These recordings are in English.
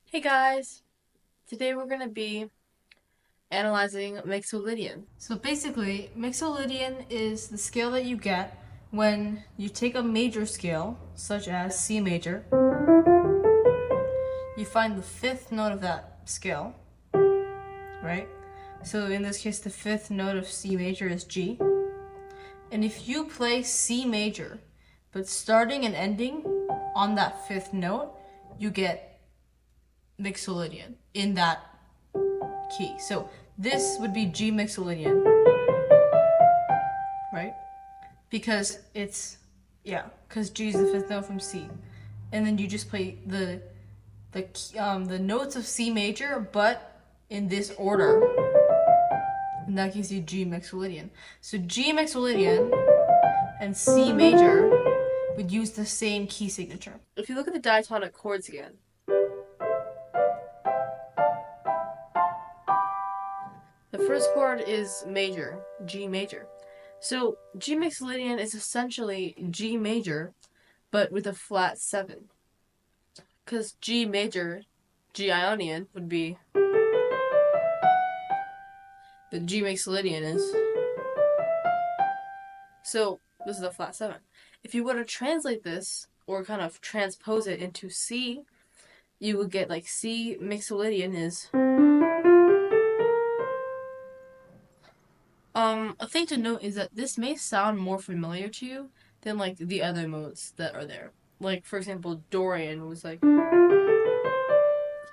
Hey guys! Today we're going to be analyzing Mixolydian. So basically, Mixolydian is the scale that you get when you take a major scale, such as C major, you find the fifth note of that scale, right? So in this case, the fifth note of C major is G. And if you play C major, but starting and ending on that fifth note, you get Mixolydian in that key. So this would be G Mixolydian, right? Because because G is the fifth note from C, and then you just play the notes of C major, but in this order, and that gives you G Mixolydian. So G Mixolydian and C major would use the same key signature. If you look at the diatonic chords again, the first chord is major, G major. So G Mixolydian is essentially G major, but with a flat 7. Because G major, G Ionian, would be the G Mixolydian is. So this is a flat 7. If you were to translate this, or kind of transpose it into C, you would get like C Mixolydian is. A thing to note is that this may sound more familiar to you than like the other modes that are there. Like for example, Dorian was like.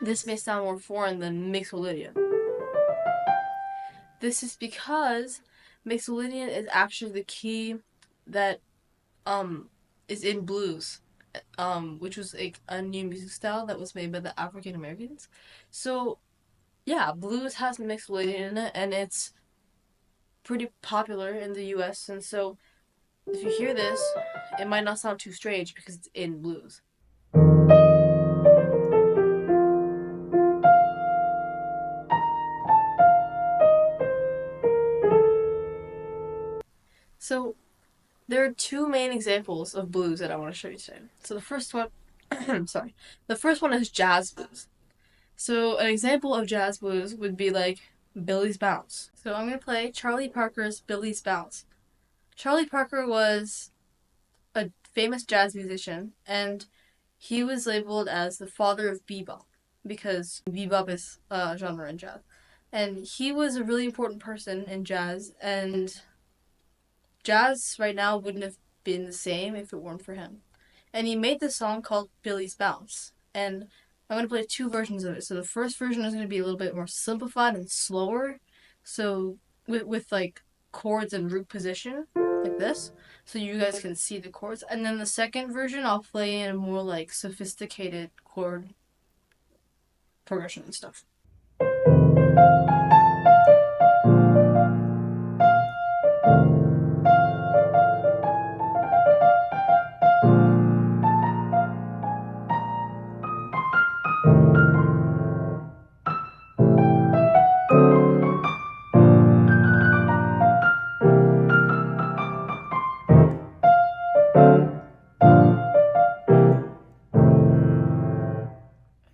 This may sound more foreign than Mixolydian. This is because Mixolydian is actually the key that is in blues, which was a new music style that was made by the African Americans. So yeah, blues has Mixolydian in it, and it's pretty popular in the U.S. And so if you hear this, it might not sound too strange because it's in blues. So there are two main examples of blues that I want to show you today. So the first one, sorry, the first one is jazz blues. So an example of jazz blues would be like Billy's Bounce. So I'm going to play Charlie Parker's Billy's Bounce. Charlie Parker was a famous jazz musician, and he was labeled as the father of bebop because bebop is a genre in jazz. And he was a really important person in jazz, and jazz right now wouldn't have been the same if it weren't for him. And he made this song called Billy's Bounce. And I'm going to play two versions of it. So the first version is going to be a little bit more simplified and slower. So with like chords and root position, like this. So you guys can see the chords. And then the second version, I'll play in a more like sophisticated chord progression and stuff.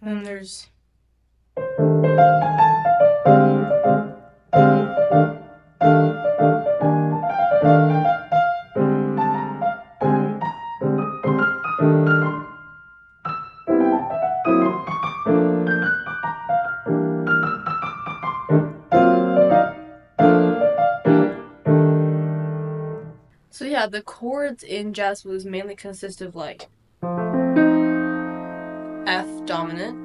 And then there's. So yeah, the chords in jazz blues mainly consist of like F dominant,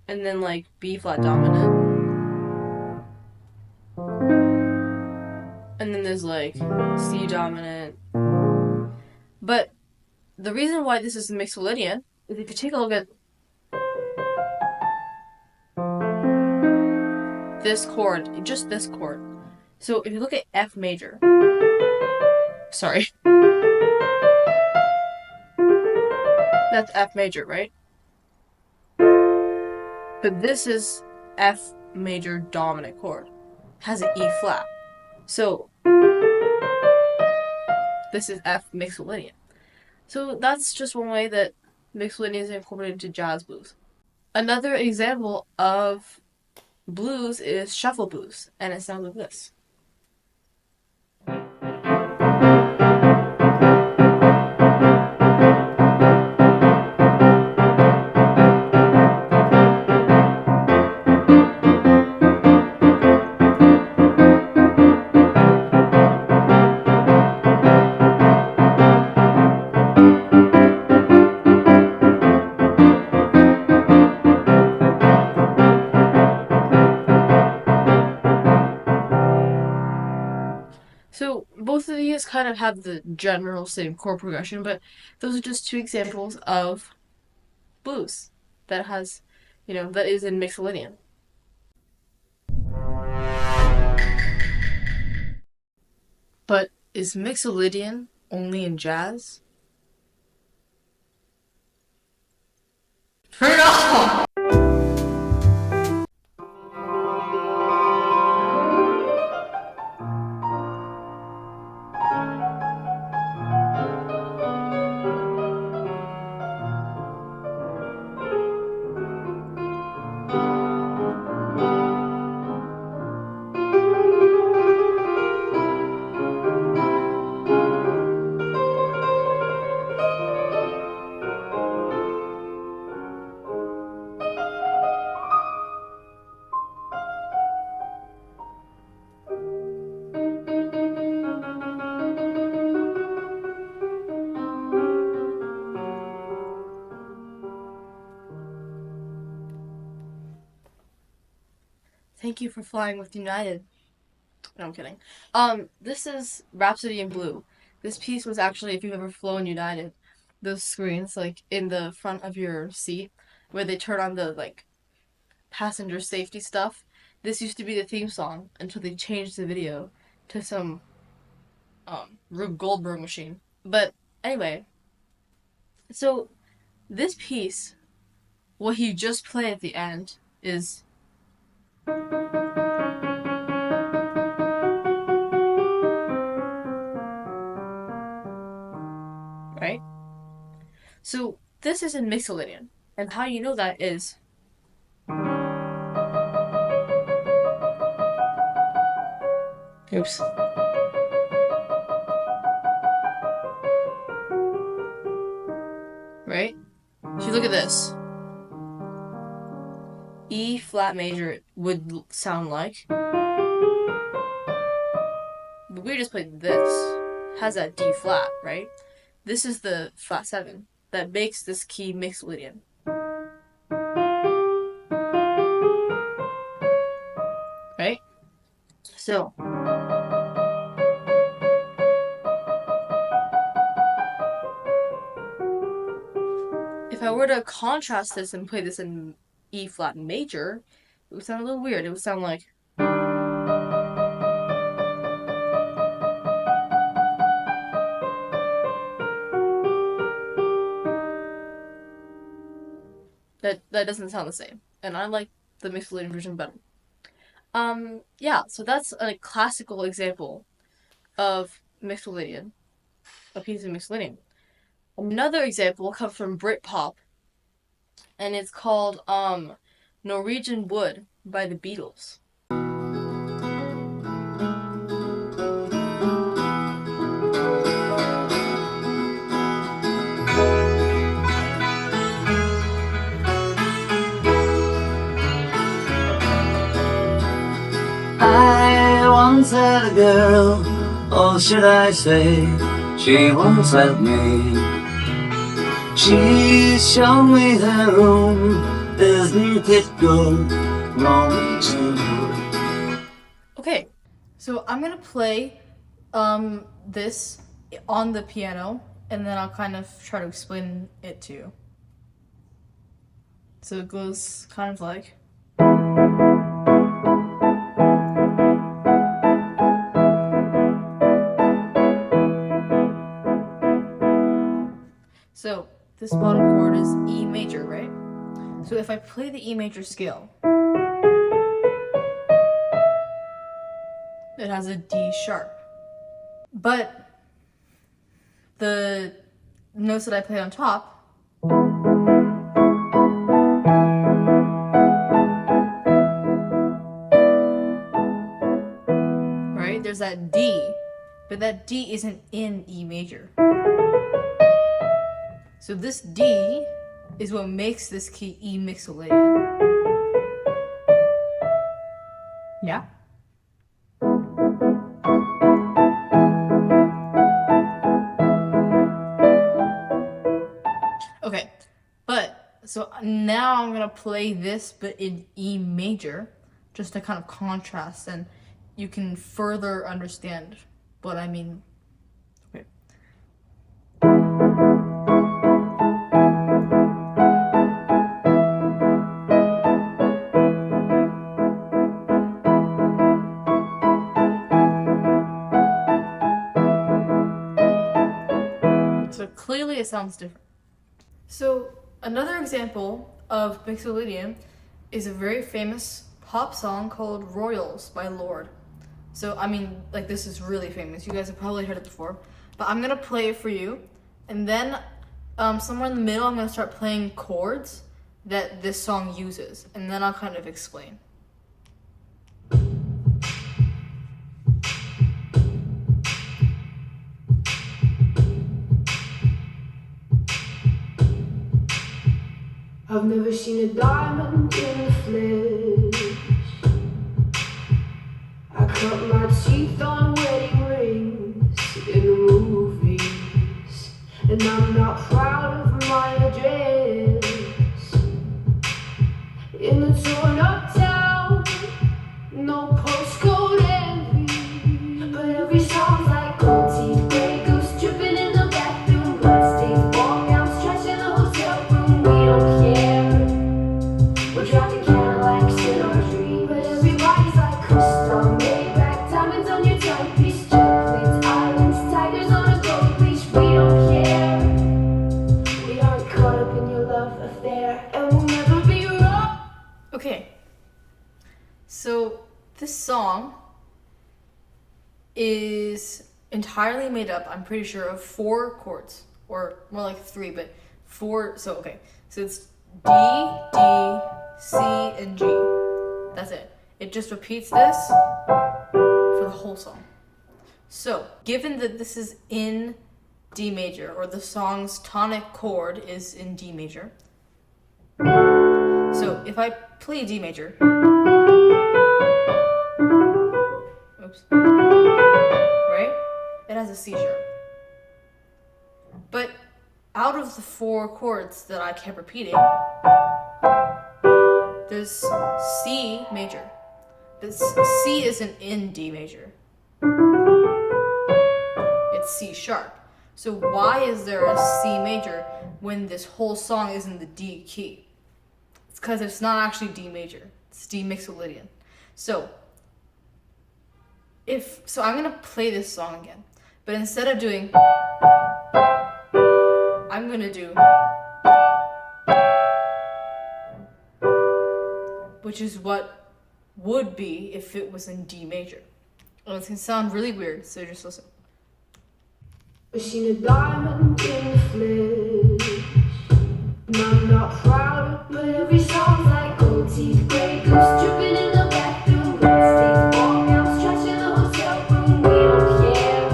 and then like B flat dominant, and then there's like C dominant. But the reason why this is Mixolydian is if you take a look at this chord, just this chord. So if you look at F major, sorry, that's F major, right? But this is F major dominant chord, has an E flat. So this is F Mixolydian. So that's just one way that Mixolydian is incorporated into jazz blues. Another example of blues is shuffle blues, and it sounds like this. So both of these kind of have the general same chord progression, but those are just two examples of blues that has, that is in Mixolydian. But is Mixolydian only in jazz? Turn it off! Thank you for flying with United. No, I'm kidding. This is Rhapsody in Blue. This piece was actually, if you've ever flown United, those screens like in the front of your seat where they turn on the like passenger safety stuff. This used to be the theme song until they changed the video to some Rube Goldberg machine. But anyway, so this piece, what he just played at the end is right? So this is in Mixolydian. And how you know that is oops. Right? If you look at this, E flat major would sound like, but we just played this. Has that D flat, right? This is the flat 7 that makes this key Mixolydian. Right? So if I were to contrast this and play this in E flat major, it would sound a little weird. It would sound like that doesn't sound the same. And I like the Mixolydian version better. Yeah, so that's a classical example of Mixolydian, a piece of Mixolydian. Another example comes from Britpop, and it's called Norwegian Wood by the Beatles. I once had a girl, or should I say, she once had me. She showed me her room, isn't it good? Okay, so I'm gonna play this on the piano, and then I'll kind of try to explain it to you. So it goes kind of like. So this bottom chord is E major, right? So if I play the E major scale, it has a D sharp. But the notes that I play on top but that D isn't in E major. So this D is what makes this key E Mixolydian. Yeah? Okay, but so now I'm gonna play this but in E major, just to kind of contrast and you can further understand what I mean. Okay. So clearly it sounds different. So another example of Mixolydian is a very famous pop song called Royals by Lorde. So I mean, like, this is really famous. You guys have probably heard it before. But I'm gonna play it for you, and then somewhere in the middle I'm gonna start playing chords that this song uses, and then I'll kind of explain. I've never seen a diamond in the flesh. I cut my teeth on wedding rings in the movies, and I'm not proud of my address. In the torn up town, no postcode envy, but every song's like gold teeth, grey goose dripping in the bathroom, bloodstains, ball gowns, trash in the hotel room. We don't care. We're driving Cadillacs in our dreams, but everybody's like custom Maybach, diamonds on your timepiece, chocolates, islands, tigers on a gold leash. We don't care. We aren't caught up in your love affair, and we'll never be wrong. Okay. So this song is entirely made up, I'm pretty sure, of 4 chords, or more like 3, but 4. So okay, so it's D, D, C, and G. That's it. It just repeats this for the whole song. So given that this is in D major, or the song's tonic chord is in D major, so if I play D major, oops, right? It has a C sharp. But out of the 4 chords that I kept repeating, there's C major. This C isn't in D major. It's C sharp. So why is there a C major when this whole song is in the D key? It's because it's not actually D major. It's D Mixolydian. So I'm gonna play this song again, but instead of doing, I'm gonna do, which is what would be if it was in D major. And it's gonna sound really weird, so just listen. I've seen a diamond in the flesh, and I'm not proud, but every song's like gold teeth, grey goose dripping in the bathroom, bloodstains, ball gowns, trash in the hotel room. We don't care.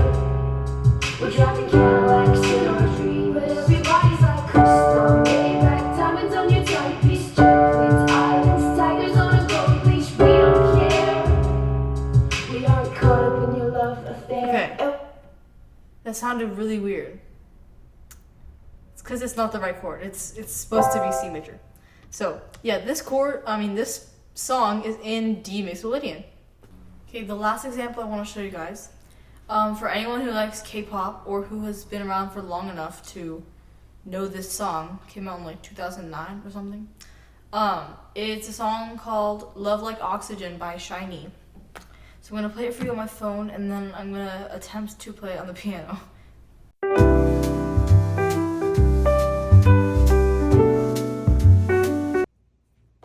We're driving Cadillacs in our dreams, but everybody's like custom Maybach, diamonds on your timepiece, chocolates, islands, tigers on a gold leash. We don't care. We aren't caught up in your love affair. Okay. That sounded really weird. It's because it's not the right chord. It's supposed to be C major. So yeah, this song is in D Mixolydian. Okay, the last example I want to show you guys, for anyone who likes K-pop or who has been around for long enough to know this song, came out in like 2009 or something. It's a song called "Love Like Oxygen" by SHINee. So I'm gonna play it for you on my phone, and then I'm gonna attempt to play it on the piano.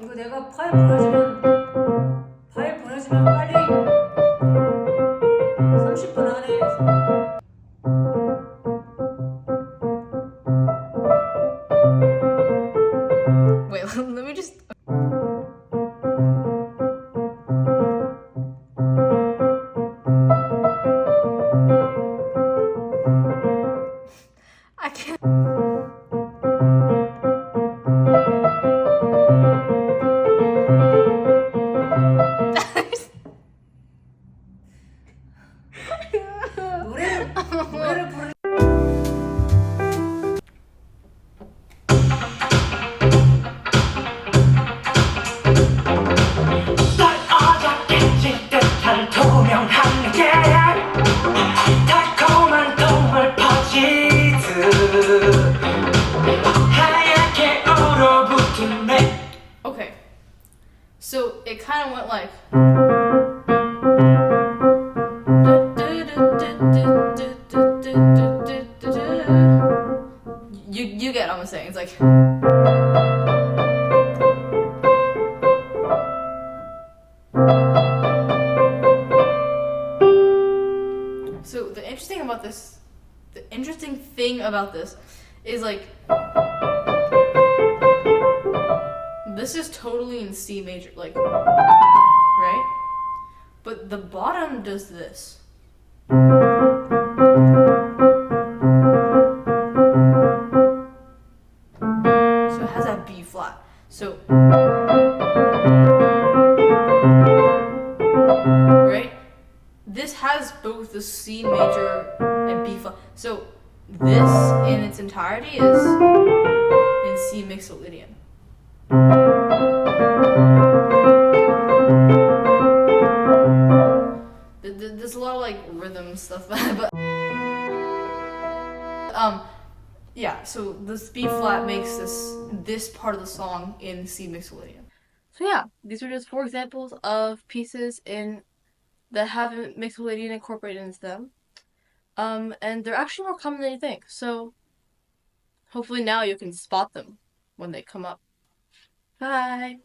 이거 내가 파일 보내주면 빨리 30분 안에 Wait, let me just. So it kind of went like. You get what I'm saying. It's like. So the interesting thing about this is like this is totally in C major, like, right? But the bottom does this. So it has that B flat. So, right? This has both the C major and B flat. So this in its entirety is in C Mixolydian. There's a lot of like rhythm stuff, but yeah. So this B flat makes this part of the song in C Mixolydian. So yeah, these are just 4 examples of pieces in that have Mixolydian incorporated into them. And they're actually more common than you think. So hopefully now you can spot them when they come up. Bye.